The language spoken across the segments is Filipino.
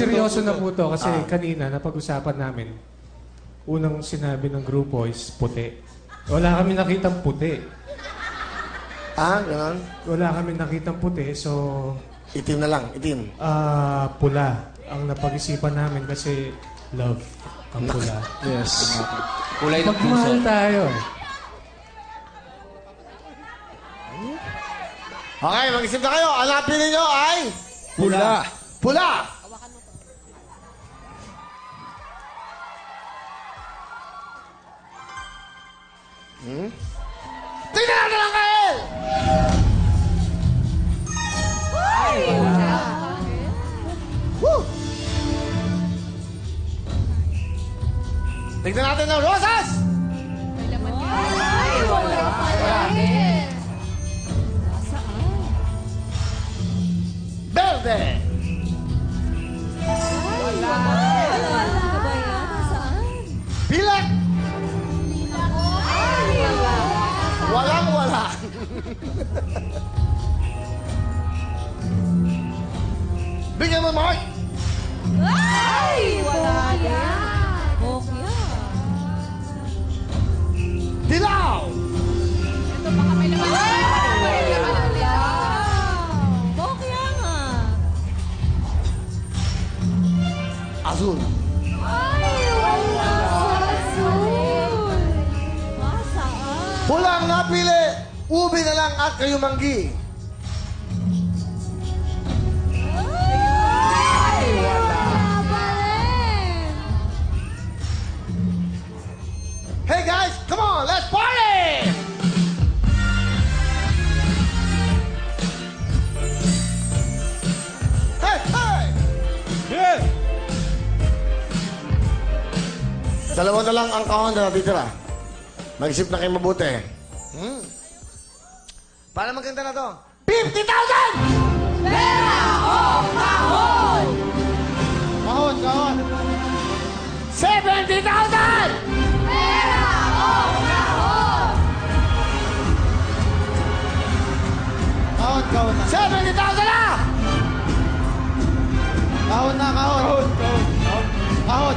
seryoso na po to kasi kanina napag-usapan namin. Unang sinabi ng grupo is puti. Wala kami nakitang puti. Ganun? Wala kami nakitang puti, so... Itim na lang, itim. Pula ang napag-isipan namin kasi love ang pula. Yes. Kulay ng puso. Magmahal tayo. Okay, mag-isip na kayo. Ang napili nyo ay... Pula. Pula! Tingnan natin ang kail! Woo! Tingnan natin ang rosas! Ay, wala pala rin. Verde! Wala ba yan? Saan? Pilak! Ay, wala. Walang-wala. Bigyan mo, Mark! Ay, wala yan. Bokya. Dilaw! Ito baka may laman. Ay, may laman. Bokya nga. Azul. Ay, wala. Azul. Masaan? Pulang napili. Ubi na lang at kayumanggi. Ay, wala pa rin. Hey guys, come on, let's party! Hey, hey! Yes! Dalawa na lang ang kahon na natitira. Mag-isip na kayo mabuti. Para maganda na to. 50,000! Pera o kahon? Kahon, kahon. 70,000! Pera o kahon? Kahon, kahon na. 70,000 na! Kahon na, kahon. Kahon, kahon, kahon. Kahon.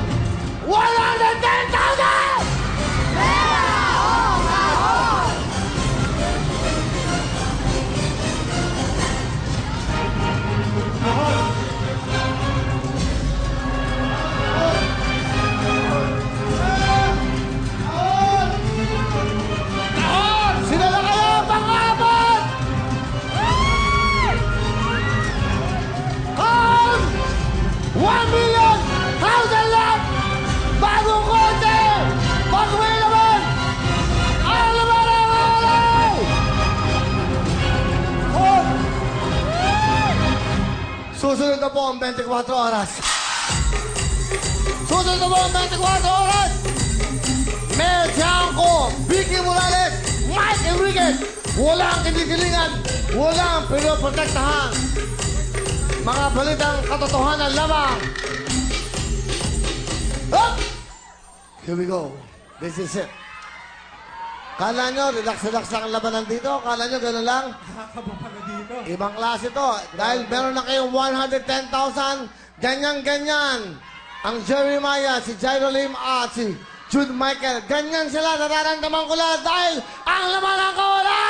110,000! Pera o kahon? Sila na kayo, pang-abot! Kahon! 1 million! 1,000 lang! Bagong konti! Pag may laman! Ang laman ang alay! Kahon! Susunod na po ang 24 oras. Susunod na po ang 24 oras! Mel Tiangco, Vicky Morales, Mike Enriquez. Walang kinikilingan, walang pinoprotektahan. Mga balitang katotohanan lamang. Up! Here we go. This is it. Kala nyo, relax-relax lang ang labanan dito? Kala nyo, gano'n lang? Ibang klase to. Dahil meron na kayong 110,000, ganyan-ganyan. Ang Jeremiah, si Jairo Lim at si Jude Michael. Ganyan sila, nararamdaman ko lang dahil ang laman ang kawalan!